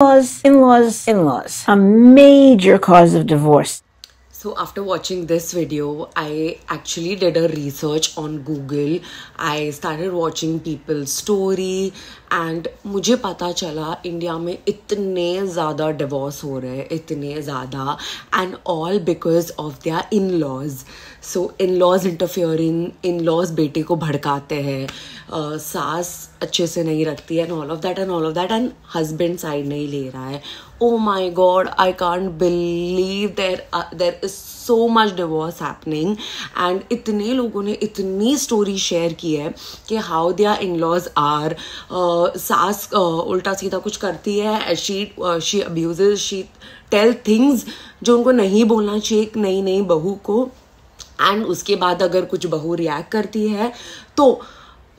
In-laws, a major cause of divorce. So after watching this video, I actually did a research on Google. I started watching people's story and मुझे पता चला India में इतने ज़्यादा divorce हो रहे हैं, इतने ज़्यादा, and all because of their in-laws. So in-laws interfering, in-laws बेटे को भड़काते हैं, सास अच्छे से नहीं रखती है, and all of that, and husband side नहीं ले रहा है. Oh my God, I can't believe there is so much divorce happening, and इतने लोगों ने इतनी story share की है कि how their in-laws are. सास उल्टा सीधा कुछ करती है, she abuses, she tell things जो उनको नहीं बोलना चाहिए एक नई बहू को, एंड उसके बाद अगर कुछ बहू रिएक्ट करती है तो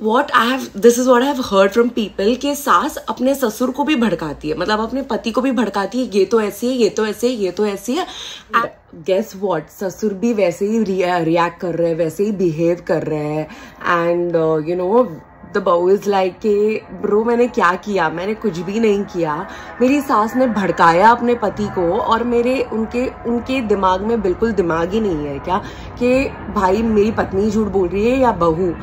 this is what I have heard from people कि सास अपने ससुर को भी भड़काती है, मतलब अपने पति को भी भड़काती है, ये तो ऐसी है, ये तो ऐसे है, ये तो ऐसी है. Guess what, ससुर भी वैसे ही रिएक्ट कर रहे हैं, वैसे ही बिहेव कर रहे हैं, एंड यू नो द बहू इज लाइक कि ब्रो मैंने क्या किया, मैंने कुछ भी नहीं किया, मेरी सास ने भड़काया अपने पति को, और उनके दिमाग में बिल्कुल दिमाग ही नहीं है क्या कि भाई मेरी पत्नी झूठ बोल रही है या बहू,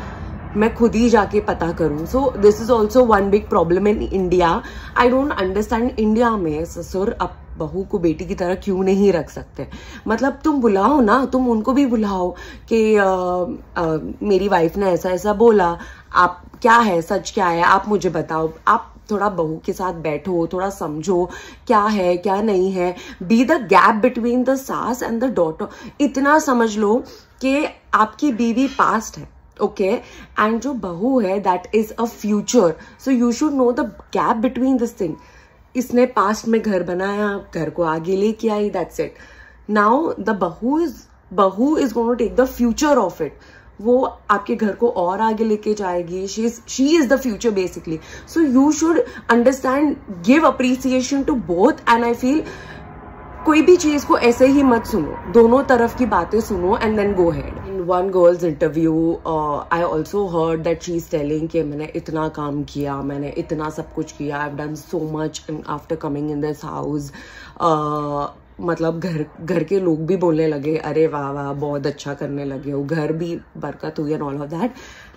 मैं खुद ही जाके पता करूं. So this is also one big problem in India. I don't understand India में ससुर अब बहू को बेटी की तरह क्यों नहीं रख सकते. मतलब तुम बुलाओ ना, तुम उनको भी बुलाओ कि मेरी वाइफ ने ऐसा ऐसा बोला, आप क्या है, सच क्या है, आप मुझे बताओ. आप थोड़ा बहू के साथ बैठो, थोड़ा समझो क्या है क्या नहीं है. Be the gap between the सास एंड द डॉटर. इतना समझ लो कि आपकी बीवी पास्ट है, ओके, एंड जो बहू है that is a future. So you should know the gap between this thing. इसने पास्ट में घर बनाया, घर को आगे लेके आई, दैट्स इट. नाउ द बहू is going to take the future of it. वो आपके घर को और आगे लेके जाएगी. She is the future basically. So you should understand, give appreciation to both. And I feel कोई भी चीज को ऐसे ही मत सुनो, दोनों तरफ की बातें सुनो and then go ahead. In one girl's interview I also heard that she is telling कि मैंने इतना काम किया, मैंने इतना सब कुछ किया, I have done so much after coming in this house. मतलब घर के लोग भी बोलने लगे, अरे वाह वाह बहुत अच्छा करने लगे हो, घर भी बरकत हुई and all of that.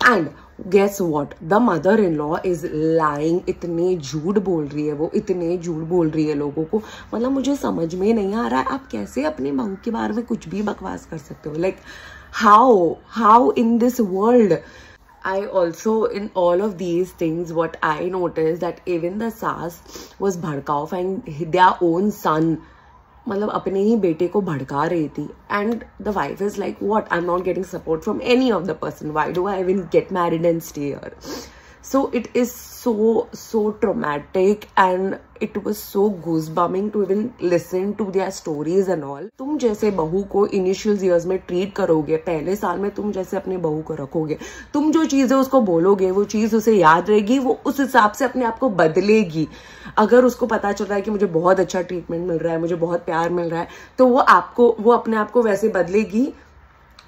And guess what, the mother in law is lying. इतने झूठ बोल रही है वो, इतने झूठ बोल रही है लोगों को. मतलब मुझे समझ में नहीं आ रहा है आप कैसे अपनी बहू के बारे में कुछ भी बकवास कर सकते हो. Like how in this world. I also, in all of these things, what I noticed that even the sas was bhadka off and their own son, मतलब अपने ही बेटे को भड़का रही थी. And the wife is like what, I am not getting support from any of the person, why do I even get married and stay here. So it is so traumatic and it was so goosebumping to even listen to their stories and all. तुम जैसे बहू को initial years में treat करोगे, पहले साल में तुम जैसे अपने बहू को रखोगे, तुम जो चीजें उसको बोलोगे वो चीज उसे याद रहेगी, वो उस हिसाब से अपने आप को बदलेगी. अगर उसको पता चल रहा है कि मुझे बहुत अच्छा ट्रीटमेंट मिल रहा है, मुझे बहुत प्यार मिल रहा है, तो वो अपने आप को वैसे बदलेगी.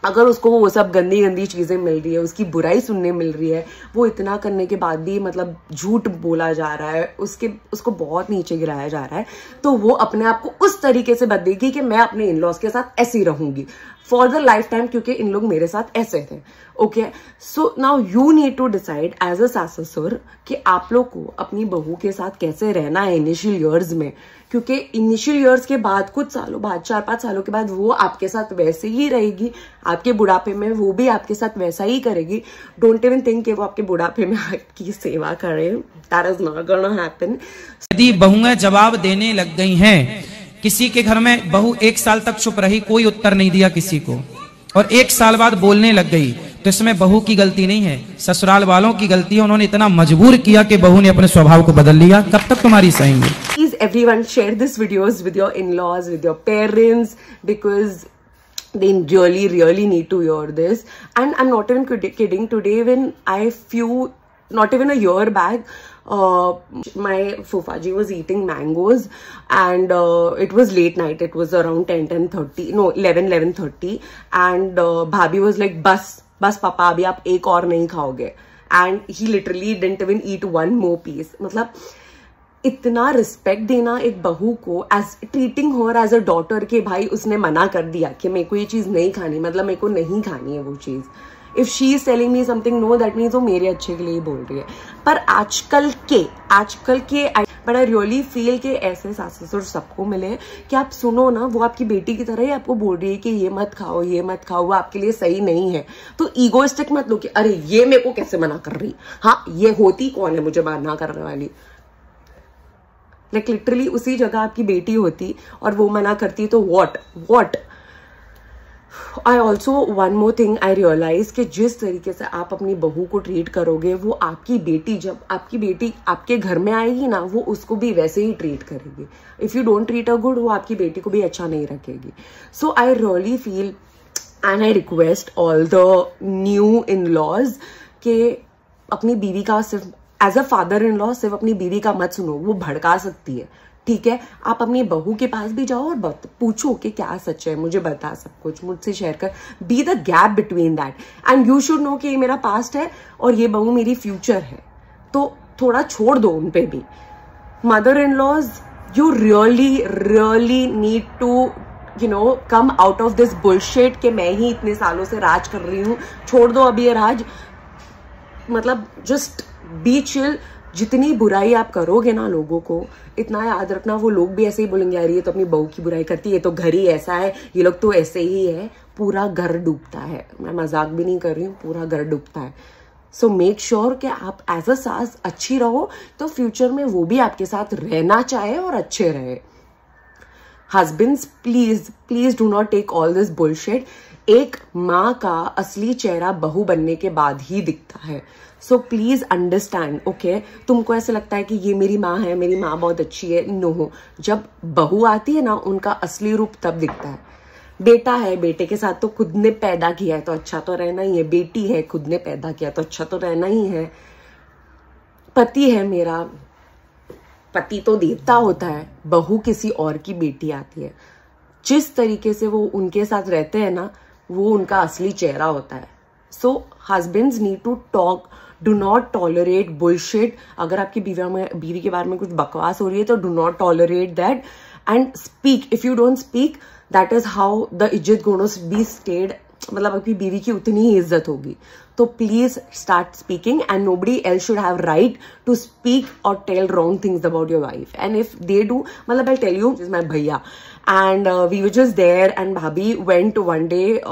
अगर उसको वो सब गंदी चीजें मिल रही है, उसकी बुराई सुनने मिल रही है, वो इतना करने के बाद भी मतलब झूठ बोला जा रहा है, उसको बहुत नीचे गिराया जा रहा है, तो वो अपने आप को उस तरीके से बदलेगी कि मैं अपने इन लॉज के साथ ऐसी रहूंगी फॉर द लाइफ टाइम, क्योंकि इन लोग मेरे साथ ऐसे थे. Okay, so now you need to decide as a सासुर कि आप लोग को अपनी बहू के साथ कैसे रहना है इनिशियल ईयर्स में. क्योंकि इनिशियल ईयर्स के बाद कुछ सालों बाद, 4-5 सालों के बाद वो आपके साथ वैसे ही रहेगी, आपके बुढ़ापे में वो भी आपके साथ वैसा ही करेगी. डोंट इवन थिंक कि वो आपके बुढ़ापे में आपकी सेवा करे. That is not gonna happen. यदि बहुएं जवाब देने लग गई हैं, किसी के घर में बहू 1 साल तक चुप रही, कोई उत्तर नहीं दिया किसी को, और 1 साल बाद बोलने लग गई, तो इसमें बहू की गलती नहीं है, ससुराल वालों की गलती है. उन्होंने इतना मजबूर किया कि बहू ने अपने स्वभाव को बदल लिया. कब तक तुम्हारी सहेंगे. Please everyone share this videos with your in-laws, with your parents, because they really need to hear this. And I'm not even kidding. Today when not even a year back, my Fufaji was eating mangoes and it was late night. It was around 11:30 and Bhabhi was like, बस पापा अभी आप एक और नहीं खाओगे. And he literally didn't even eat one more piece. मतलब इतना रिस्पेक्ट देना एक बहू को, as treating her as a daughter, के भाई उसने मना कर दिया कि मेरे को ये चीज नहीं खानी, मतलब मेरे को नहीं खानी है वो चीज. If she is telling me something, no, that means वो मेरे अच्छे के लिए ही बोल रही है. पर आजकल के बट आई रियली फील कि ऐसे सास ससुर सबको मिले कि आप सुनो ना, वो आपकी बेटी की तरह ही आपको बोल रही है कि ये मत खाओ, ये मत खाओ, वो आपके लिए सही नहीं है. तो ईगोइस्टिक मत लो कि अरे ये मेरे को कैसे मना कर रही, हाँ ये होती कौन है मुझे मना करने वाली. लाइक लिटरली उसी जगह आपकी बेटी होती और वो मना करती तो what. I also one more thing I realize कि जिस तरीके से आप अपनी बहू को ट्रीट करोगे, वो आपकी बेटी, जब आपकी बेटी आपके घर में आएगी ना, वो उसको भी वैसे ही ट्रीट करेगी. If you don't treat a good, वो आपकी बेटी को भी अच्छा नहीं रखेगी. So I really feel and I request all the new in laws के अपनी बीवी का सिर्फ as a father in law सिर्फ अपनी बीवी का मत सुनो, वो भड़का सकती है. ठीक है, आप अपनी बहू के पास भी जाओ और पूछो कि क्या सच है, मुझे बता सब कुछ, मुझसे शेयर कर. Be the gap between that and you should no कि ये मेरा पास्ट है और ये बहू मेरी फ्यूचर है. तो थोड़ा छोड़ दो उन पे भी. Mother in laws, you really need to come out of this bullshit कि मैं ही इतने सालों से राज कर रही हूँ. छोड़ दो अभी ये राज. मतलब जस्ट बी चिल. जितनी बुराई आप करोगे ना लोगों को, इतना याद रखना वो लोग भी ऐसे ही बोलेंगे, यार ये तो अपनी बहू की बुराई करती है, तो घर ही ऐसा है, ये लोग तो ऐसे ही है. पूरा घर डूबता है. मैं मजाक भी नहीं कर रही हूँ, पूरा घर डूबता है. सो मेक श्योर कि आप एज अ सास अच्छी रहो, तो फ्यूचर में वो भी आपके साथ रहना चाहे और अच्छे रहे. Husbands, please do not take all this bullshit. एक माँ का असली चेहरा बहू बनने के बाद ही दिखता है. So please understand. ओके, तुमको ऐसा लगता है कि ये मेरी माँ है, मेरी माँ बहुत अच्छी है. नो, जब बहू आती है ना, उनका असली रूप तब दिखता है. बेटा है, बेटे के साथ तो खुद ने पैदा किया है तो अच्छा तो रहना ही है. बेटी है, खुद ने पैदा किया तो अच्छा तो रहना ही है. पति है मेरा, पति तो देवता होता है. बहू किसी और की बेटी आती है. जिस तरीके से वो उनके साथ रहते हैं ना, वो उनका असली चेहरा होता है. So husbands need to talk. Do not tolerate bullshit. अगर आपकी बीवी के बारे में कुछ बकवास हो रही है तो do not tolerate that and speak. If you don't speak, that is how the izzat gonna be stayed. मतलब आपकी बीवी की उतनी ही इज्जत होगी. तो please start speaking and nobody else should have right to speak और tell wrong things about your wife. And if they do, मतलब I tell you, my bhaiya and we were just there and bhabhi went one day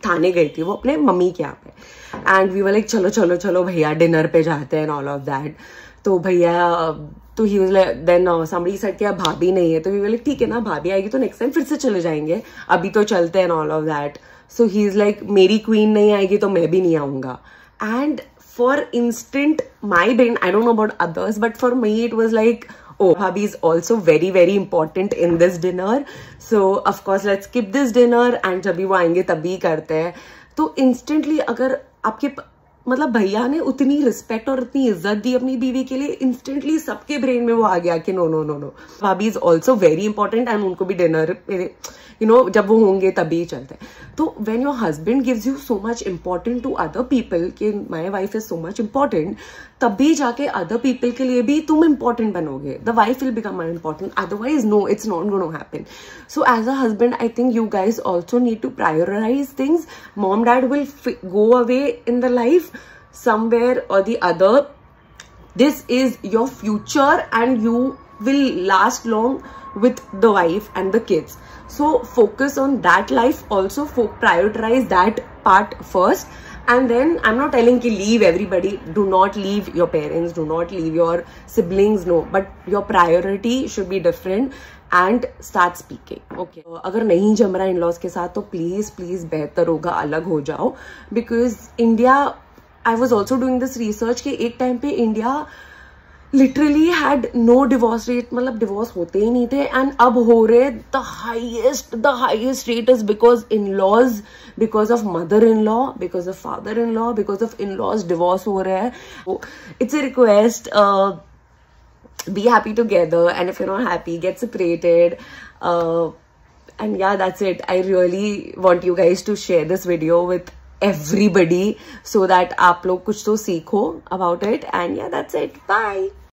थाने गई थी वो अपने mummy के यहाँ पे. And we were like चलो भैया डिनर पे जाते हैं ऑल ऑफ दैट. तो भैया, तो he was like, then somebody said कि भाभी नहीं है. तो वी वर लाइक ठीक है ना, भाभी आएगी तो नेक्स्ट टाइम फिर से चले जाएंगे, अभी तो चलते हैं all of that. So he is like, मेरी क्वीन नहीं आएगी तो मैं भी नहीं आऊंगा. And for instant my brain, I don't know about others, but for me it was like, oh, Bhabhi is also very very important in this dinner, so of course let's skip this dinner and जब भी वो आएंगे तभी करते हैं. तो instantly अगर आपके मतलब भैया ने उतनी रिस्पेक्ट और उतनी इज्जत दी अपनी बीवी के लिए, इंस्टेंटली सबके ब्रेन में वो आ गया कि नो नो नो नो, भाभी is also very important and उनको भी डिनर जब वो होंगे तभी चलते हैं. तो when your husband gives you so much important to other people कि my wife is so much important, तभी जाके अदर पीपल के लिए भी तुम इम्पोर्टेंट बनोगे. The wife will become important, otherwise no, it's not gonna happen. So as a husband I think you guys also need to prioritize things. Mom dad will go away in the life somewhere or the other. This is your future and you will last long with the wife and the kids. So focus on that life also, prioritize that part first. And then I'm not telling you leave everybody, do not leave your parents, do not leave your siblings, no, but your priority should be different and start speaking. Okay, अगर नहीं जम रहा in-laws के साथ तो please बेहतर होगा अलग हो जाओ. Because India, I was also doing this research कि एक टाइम पे India literally had no divorce rate, मतलब डिवोर्स होते ही नहीं थे. एंड अब हो रहे the highest rate is because in laws, because of mother in law, because of father in law, because of in laws divorce हो रहे हैं. It's a request, be happy together, and if you're not happy, get separated. And yeah, that's it. I really want you guys to share this video with everybody so that आप लोग कुछ तो सीखो about it. And yeah, that's it. Bye.